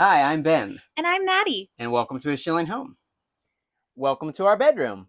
Hi, I'm Ben, And I'm Maddie. and welcome to a Schilling home. Welcome to our bedroom.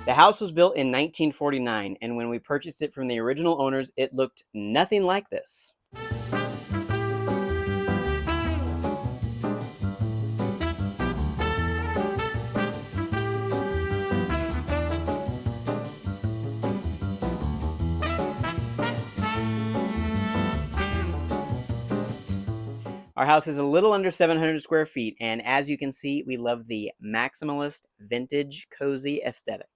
The house was built in 1949, and when we purchased it from the original owners, it looked nothing like this. Our house is a little under 700 square feet, and as you can see, we love the Maximalist vintage cozy aesthetic.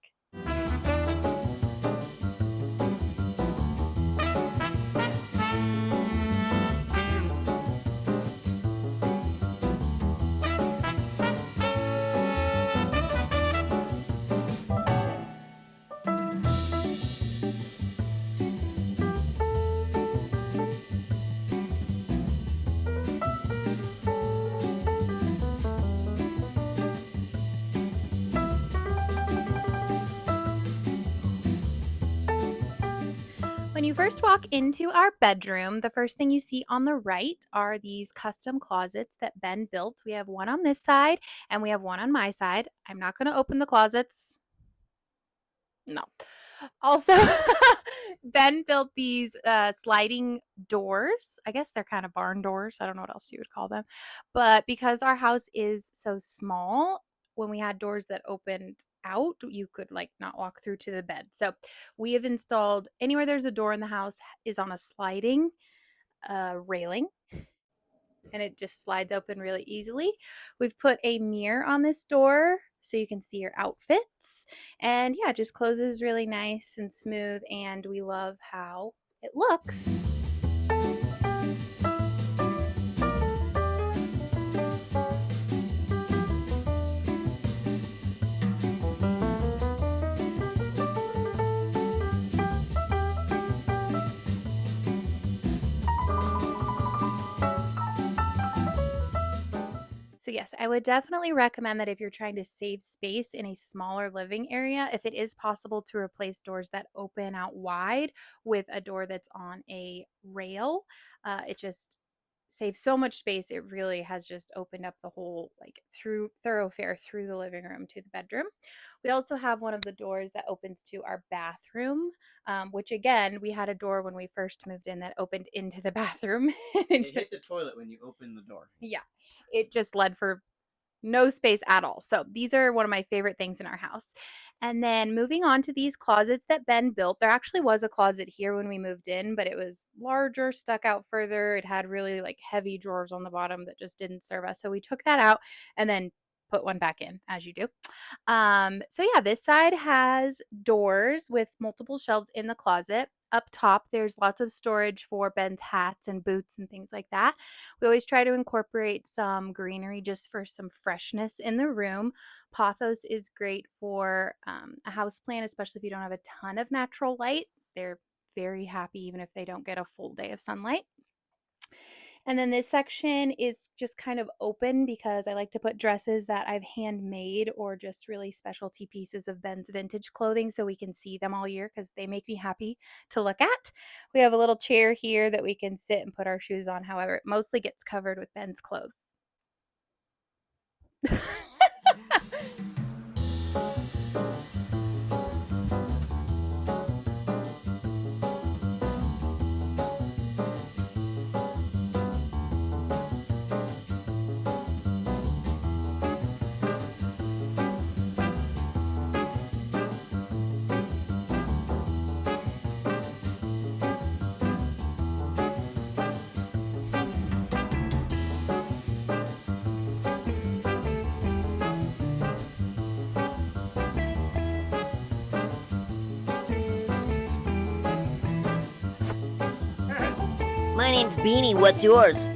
When you first walk into our bedroom, the first thing you see on the right are these custom closets that Ben built. We have one on this side and we have one on my side. I'm not going to open the closets. No. Also, Ben built these sliding doors. I guess they're kind of barn doors. I don't know what else you would call them. But because our house is so small, when we had doors that opened out, you could like not walk through to the bed. So we have installed anywhere there's a door in the house is on a sliding railing, and it just slides open really easily. We've put a mirror on this door so you can see your outfits. And yeah, it just closes really nice and smooth, and we love how it looks. So yes, I would definitely recommend that if you're trying to save space in a smaller living area, if it is possible to replace doors that open out wide with a door that's on a rail, it just saves so much space. It really has just opened up the whole like through thoroughfare through the living room to the bedroom. We also have one of the doors that opens to our bathroom, which again, we had a door when we first moved in that opened into the bathroom. It hit the toilet when you opened the door. Yeah, it just led for no space at all. So these are one of my favorite things in our house. And then moving on to these closets that Ben built. There actually was a closet here when we moved in, but it was larger, stuck out further. It had really like heavy drawers on the bottom that just didn't serve us. So we took that out and then put one back in, as you do. So yeah, this side has doors with multiple shelves in the closet. Up top, there's lots of storage for Ben's hats and boots and things like that. We always try to incorporate some greenery just for some freshness in the room. Pothos is great for a house plant, especially if you don't have a ton of natural light. They're very happy even if they don't get a full day of sunlight. And then this section is just kind of open because I like to put dresses that I've handmade or just really specialty pieces of Ben's vintage clothing so we can see them all year because they make me happy to look at. We have a little chair here that we can sit and put our shoes on. However, it mostly gets covered with Ben's clothes. My name's Beanie. What's yours?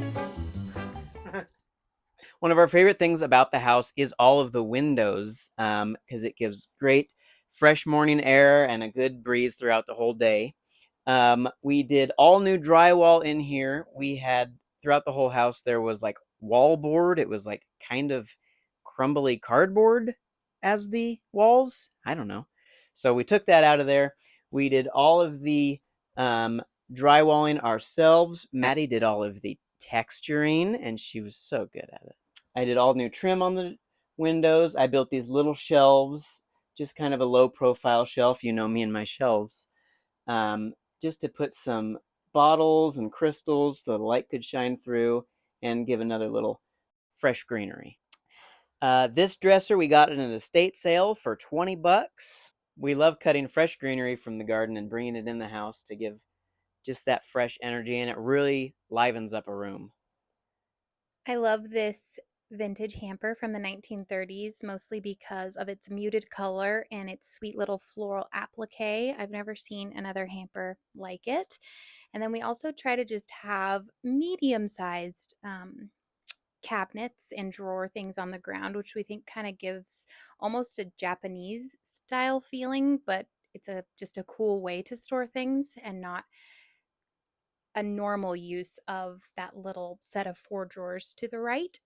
One of our favorite things about the house is all of the windows, because it gives great fresh morning air and a good breeze throughout the whole day. We did all new drywall in here. We had throughout the whole house there was like wallboard. It was like kind of crumbly cardboard as the walls. I don't know. So we took that out of there. We did all of the um, drywalling ourselves. Maddie did all of the texturing, and she was so good at it. I did all new trim on the windows. I built these little shelves, just kind of a low profile shelf. You know me and my shelves. Um, just to put some bottles and crystals so the light could shine through and give another little fresh greenery. This dresser we got at an estate sale for 20 bucks. We love cutting fresh greenery from the garden and bringing it in the house to give just that fresh energy, and it really livens up a room. I love this vintage hamper from the 1930s, mostly because of its muted color and its sweet little floral applique. I've never seen another hamper like it. And then we also try to just have medium sized cabinets and drawer things on the ground, which we think kind of gives almost a Japanese style feeling, but it's a just a cool way to store things and not a normal use of that little set of four drawers to the right.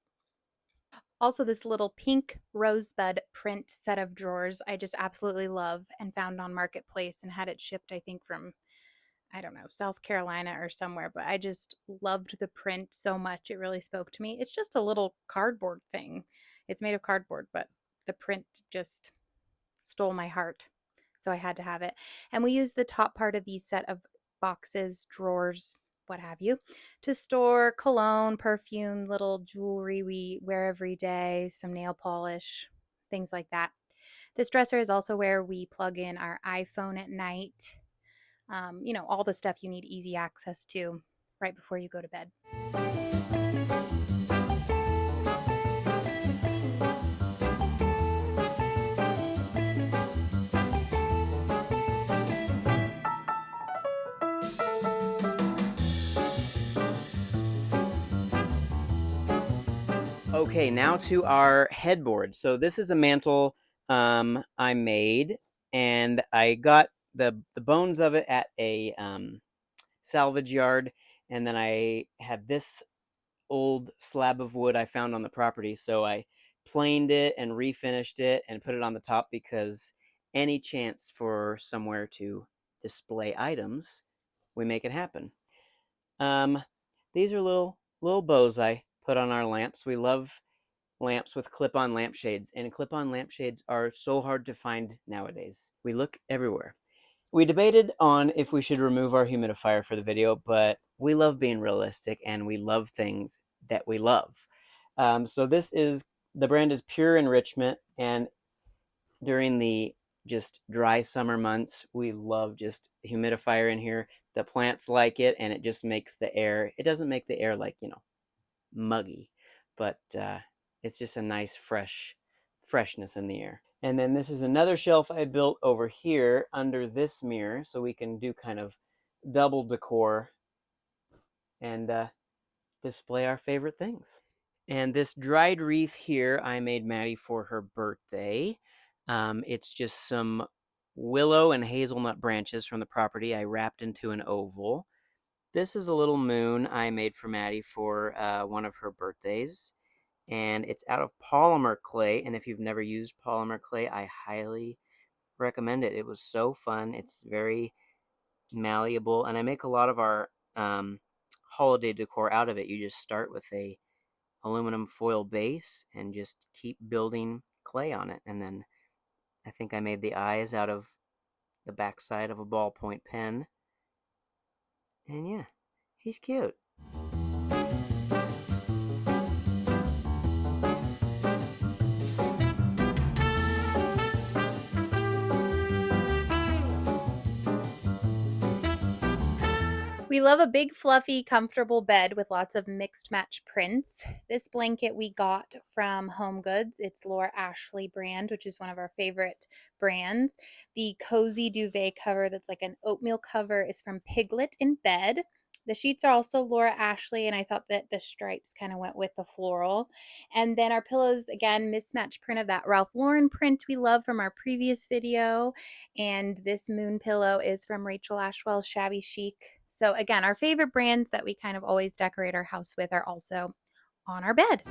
Also, this little pink rosebud print set of drawers I just absolutely love and found on Marketplace and had it shipped, I think, from, I don't know, South Carolina or somewhere. But I just loved the print so much. It really spoke to me. It's just a little cardboard thing. It's made of cardboard, but the print just stole my heart. So I had to have it. And we use the top part of these set of boxes, drawers, what have you, to store cologne, perfume, little jewelry we wear every day, some nail polish, things like that. This dresser is also where we plug in our iPhone at night. All the stuff you need easy access to right before you go to bed. Okay, now to our headboard. So this is a mantle I made, and I got the bones of it at a salvage yard, and then I had this old slab of wood I found on the property, so I planed it and refinished it and put it on the top because any chance for somewhere to display items, we make it happen. Um, these are little bows I put on our lamps. We love lamps with clip-on lampshades, and clip-on lampshades are so hard to find nowadays. We look everywhere. We debated on if we should remove our humidifier for the video, but we love being realistic and we love things that we love. So the brand is Pure Enrichment, and during the just dry summer months, we love just humidifier in here. The plants like it, and it just makes the air, it doesn't make the air like, muggy, but it's just a nice freshness in the air. And then this is another shelf I built over here under this mirror, so we can do kind of double decor and display our favorite things. And this dried wreath here I made Maddie for her birthday. It's just some willow and hazelnut branches from the property I wrapped into an oval. This is a little moon I made for Maddie for one of her birthdays, and it's out of polymer clay. And if you've never used polymer clay, I highly recommend it. It was so fun. It's very malleable, and I make a lot of our holiday decor out of it. You just start with a aluminum foil base and just keep building clay on it. And then I think I made the eyes out of the backside of a ballpoint pen. And yeah, he's cute. We love a big, fluffy, comfortable bed with lots of mixed match prints. This blanket we got from Home Goods. It's Laura Ashley brand, which is one of our favorite brands. The cozy duvet cover that's like an oatmeal cover is from Piglet in Bed. The sheets are also Laura Ashley, and I thought that the stripes kind of went with the floral. And then our pillows, again, mismatched print of that Ralph Lauren print we love from our previous video. And this moon pillow is from Rachel Ashwell's Shabby Chic. So again, our favorite brands that we kind of always decorate our house with are also on our bed.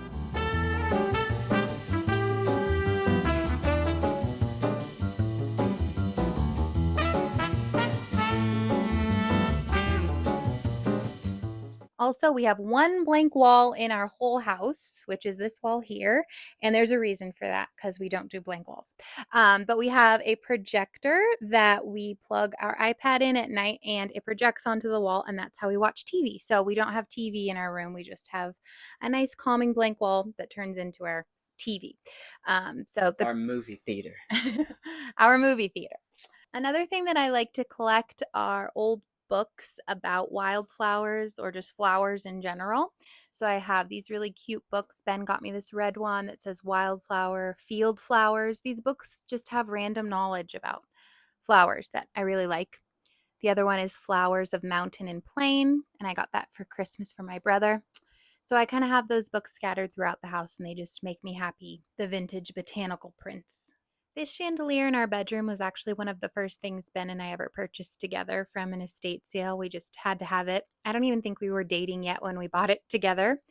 Also, we have one blank wall in our whole house, which is this wall here. And there's a reason for that because we don't do blank walls. But we have a projector that we plug our iPad in at night and it projects onto the wall. And that's how we watch TV. So we don't have TV in our room. We just have a nice calming blank wall that turns into our TV. Our movie theater. Our movie theater. Another thing that I like to collect are old books about wildflowers or just flowers in general. So I have these really cute books. Ben got me this red one that says Wildflower, Field Flowers. These books just have random knowledge about flowers that I really like. The other one is Flowers of Mountain and Plain, and I got that for Christmas for my brother. So I kind of have those books scattered throughout the house and they just make me happy. The vintage botanical prints. This chandelier in our bedroom was actually one of the first things Ben and I ever purchased together from an estate sale. We just had to have it. I don't even think we were dating yet when we bought it together.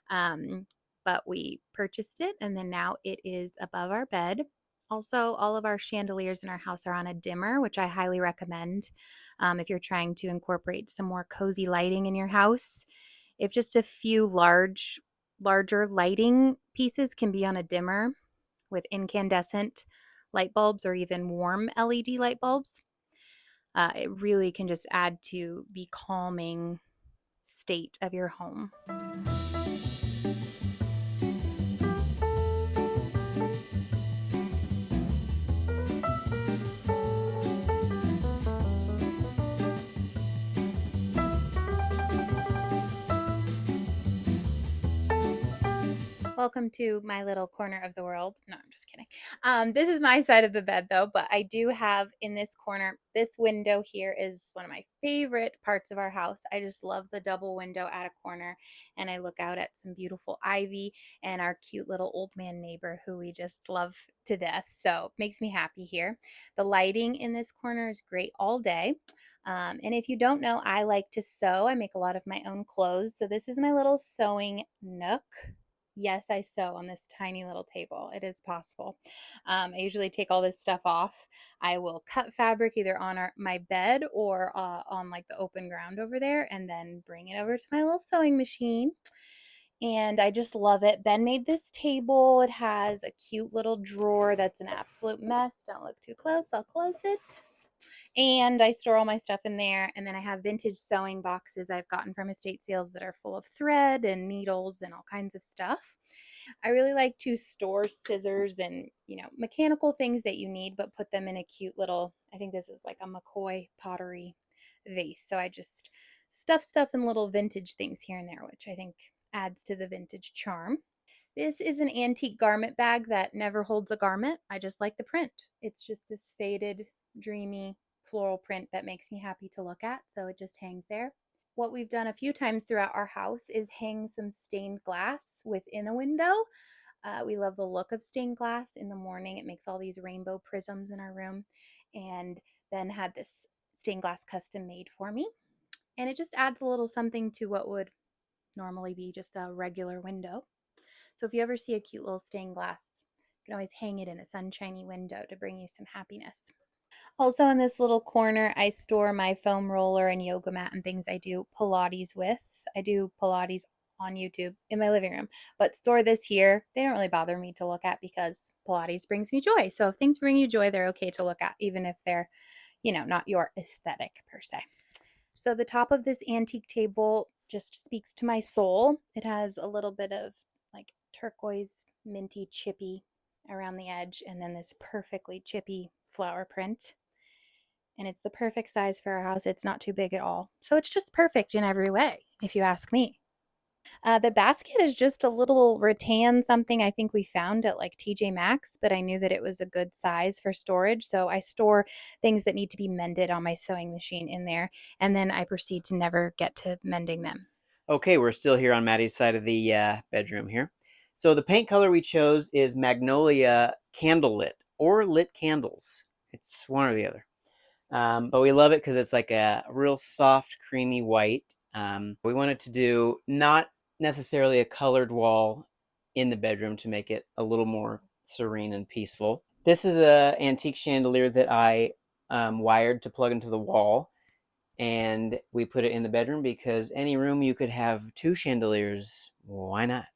But we purchased it and then now it is above our bed. Also, all of our chandeliers in our house are on a dimmer, which I highly recommend if you're trying to incorporate some more cozy lighting in your house. If just a few larger lighting pieces can be on a dimmer with incandescent light bulbs or even warm LED light bulbs, it really can just add to the calming state of your home. Welcome to my little corner of the world. No, I'm just kidding. This is my side of the bed though, but I do have in this corner, this window here is one of my favorite parts of our house. I just love the double window at a corner and I look out at some beautiful ivy and our cute little old man neighbor who we just love to death. So it makes me happy here. The lighting in this corner is great all day. And if you don't know, I like to sew. I make a lot of my own clothes. So this is my little sewing nook. Yes, I sew on this tiny little table. It is possible. I usually take all this stuff off. I will cut fabric either on my bed or on like the open ground over there and then bring it over to my little sewing machine. And I just love it. Ben made this table. It has a cute little drawer that's an absolute mess. Don't look too close. I'll close it. And I store all my stuff in there. And then I have vintage sewing boxes I've gotten from estate sales that are full of thread and needles and all kinds of stuff. I really like to store scissors and, mechanical things that you need, but put them in a cute little, I think this is like a McCoy pottery vase. So I just stuff in little vintage things here and there, which I think adds to the vintage charm. This is an antique garment bag that never holds a garment. I just like the print. It's just this faded, dreamy floral print that makes me happy to look at. So it just hangs there. What we've done a few times throughout our house is hang some stained glass within a window. We love the look of stained glass in the morning. It makes all these rainbow prisms in our room. And Ben had this stained glass custom made for me. And it just adds a little something to what would normally be just a regular window. So if you ever see a cute little stained glass, you can always hang it in a sunshiny window to bring you some happiness. Also in this little corner, I store my foam roller and yoga mat and things I do Pilates with. I do Pilates on YouTube in my living room, but store this here. They don't really bother me to look at because Pilates brings me joy. So if things bring you joy, they're okay to look at, even if they're, not your aesthetic per se. So the top of this antique table just speaks to my soul. It has a little bit of like turquoise, minty, chippy around the edge, and then this perfectly chippy flower print. And it's the perfect size for our house. It's not too big at all. So it's just perfect in every way, if you ask me. The basket is just a little rattan something I think we found at like TJ Maxx, but I knew that it was a good size for storage. So I store things that need to be mended on my sewing machine in there, and then I proceed to never get to mending them. Okay, we're still here on Maddie's side of the bedroom here. So the paint color we chose is Magnolia Candlelit or Lit Candles. It's one or the other. But we love it because it's like a real soft, creamy white. We wanted to do not necessarily a colored wall in the bedroom to make it a little more serene and peaceful. This is a antique chandelier that I wired to plug into the wall, and we put it in the bedroom because any room you could have two chandeliers, why not?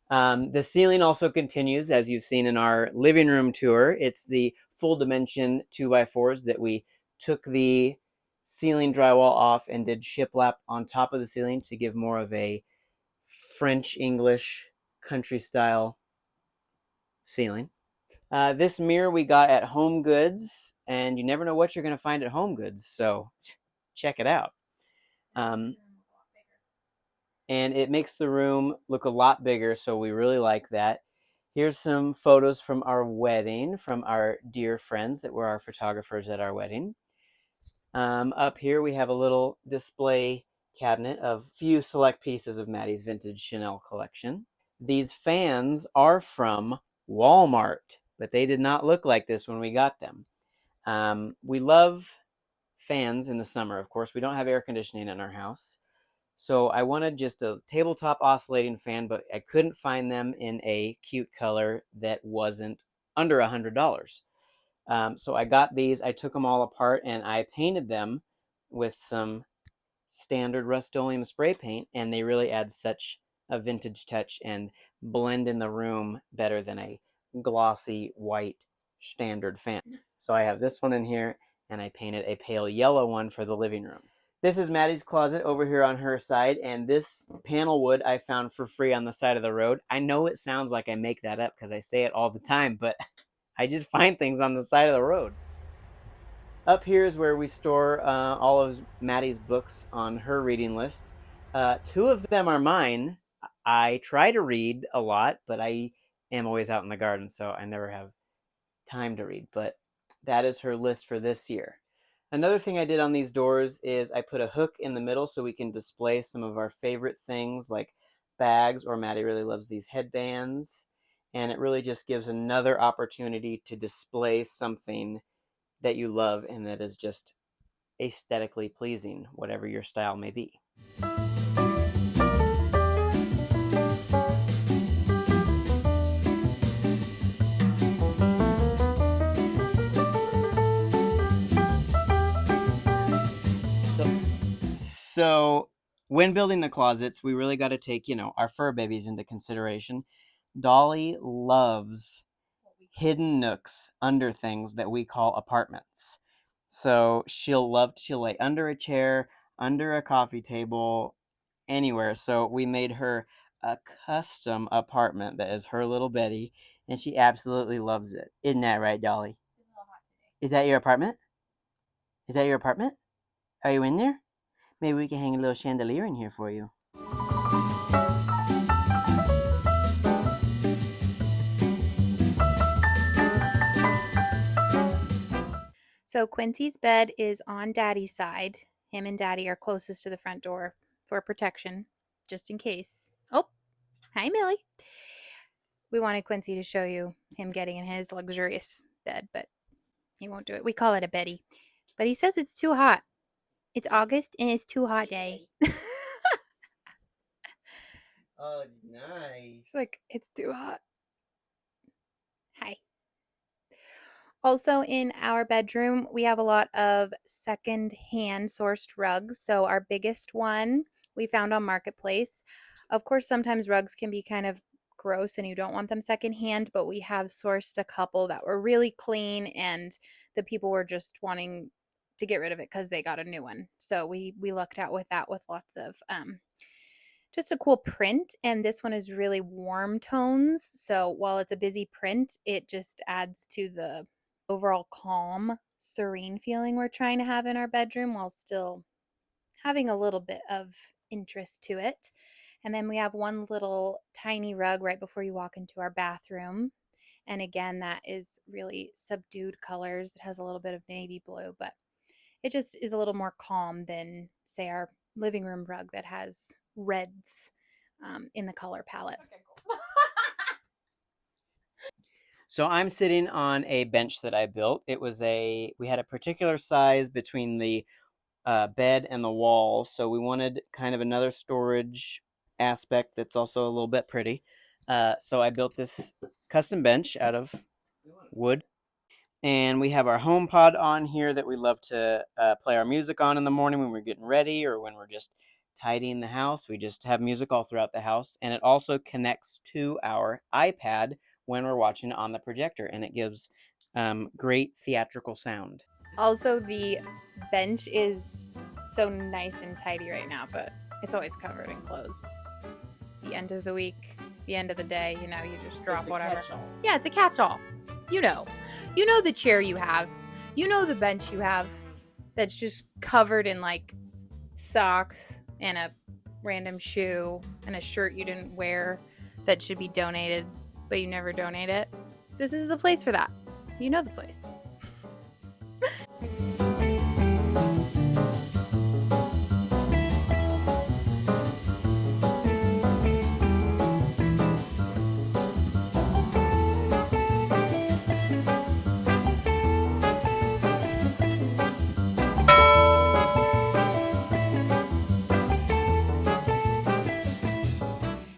The ceiling also continues, as you've seen in our living room tour. It's the full dimension 2x4s that we took the ceiling drywall off and did shiplap on top of the ceiling to give more of a French English country style ceiling. This mirror we got at Home Goods, and you never know what you're going to find at Home Goods, so check it out. Um, and it makes the room look a lot bigger, so we really like that. Here's some photos from our wedding, from our dear friends that were our photographers at our wedding. Up here we have a little display cabinet of few select pieces of Maddie's vintage Chanel collection. These fans are from Walmart, but they did not look like this when we got them. We love fans in the summer, of course. We don't have air conditioning in our house. So I wanted just a tabletop oscillating fan, but I couldn't find them in a cute color that wasn't under $100. So I got these, I took them all apart, and I painted them with some standard Rust-Oleum spray paint, and they really add such a vintage touch and blend in the room better than a glossy white standard fan. So I have this one in here, and I painted a pale yellow one for the living room. This is Maddie's closet over here on her side, and this panel wood I found for free on the side of the road. I know it sounds like I make that up because I say it all the time, but I just find things on the side of the road. Up here is where we store all of Maddie's books on her reading list. Two of them are mine. I try to read a lot, but I am always out in the garden, so I never have time to read. But that is her list for this year. Another thing I did on these doors is I put a hook in the middle so we can display some of our favorite things like bags, or Maddie really loves these headbands. And it really just gives another opportunity to display something that you love and that is just aesthetically pleasing, whatever your style may be. So when building the closets, we really got to take, our fur babies into consideration. Dolly loves hidden nooks under things that we call apartments. So she'll lay under a chair, under a coffee table, anywhere. So we made her a custom apartment that is her little Betty, and she absolutely loves it. Isn't that right, Dolly? Is that your apartment? Is that your apartment? Are you in there? Maybe we can hang a little chandelier in here for you. So Quincy's bed is on Daddy's side. Him and Daddy are closest to the front door for protection, just in case. Oh, hi, Millie. We wanted Quincy to show you him getting in his luxurious bed, but he won't do it. We call it a beddy. But he says it's too hot. It's August and it's too hot day. Oh, it's nice. It's like, it's too hot. Hi. Also, in our bedroom, we have a lot of second-hand sourced rugs. So, our biggest one we found on Marketplace. Of course, sometimes rugs can be kind of gross and you don't want them secondhand, but we have sourced a couple that were really clean and the people were just wanting to get rid of it because they got a new one. So, we lucked out with that with lots of just a cool print, and this one is really warm tones. So while it's a busy print, it just adds to the overall calm, serene feeling we're trying to have in our bedroom while still having a little bit of interest to it. And then we have one little tiny rug right before you walk into our bathroom. And again, that is really subdued colors. It has a little bit of navy blue, but it just is a little more calm than, say, our living room rug that has reds in the color palette. Okay, cool. So I'm sitting on a bench that I built. We had a particular size between the bed and the wall, so we wanted kind of another storage aspect that's also a little bit pretty. So I built this custom bench out of wood. And we have our home pod on here that we love to play our music on in the morning when we're getting ready or when we're just tidying the house. We just have music all throughout the house. And it also connects to our iPad when we're watching on the projector. And it gives great theatrical sound. Also, the bench is so nice and tidy right now, but it's always covered in clothes. The end of the week, the end of the day, you just drop whatever. Yeah, it's a catch-all. You know the chair you have. You know the bench you have that's just covered in like socks and a random shoe and a shirt you didn't wear that should be donated, but you never donate it. This is the place for that. You know the place.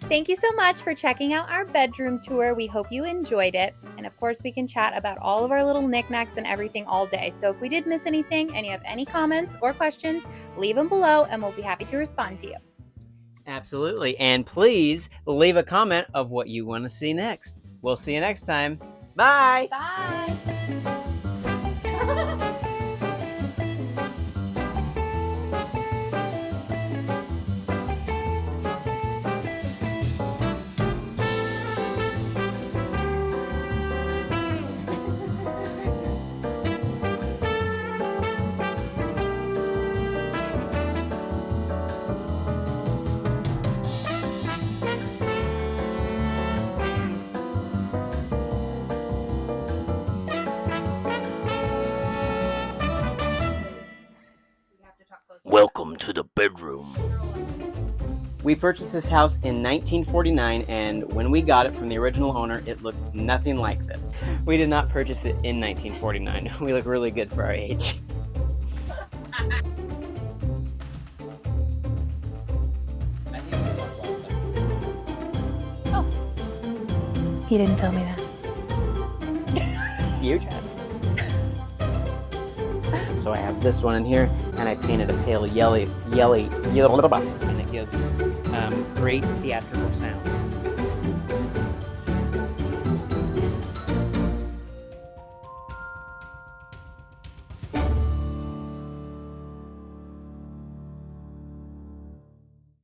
Thank you so much for checking out our bedroom tour. We hope you enjoyed it. And of course, we can chat about all of our little knickknacks and everything all day. So if we did miss anything and you have any comments or questions, leave them below and we'll be happy to respond to you. Absolutely. And please leave a comment of what you want to see next. We'll see you next time. Bye. Bye. Welcome to the bedroom. We purchased this house in 1949, and when we got it from the original owner, it looked nothing like this. We did not purchase it in 1949. We look really good for our age. Oh. He didn't tell me that. You tried. So I have this one in here, and I painted a pale yellow, and it gives great theatrical sound.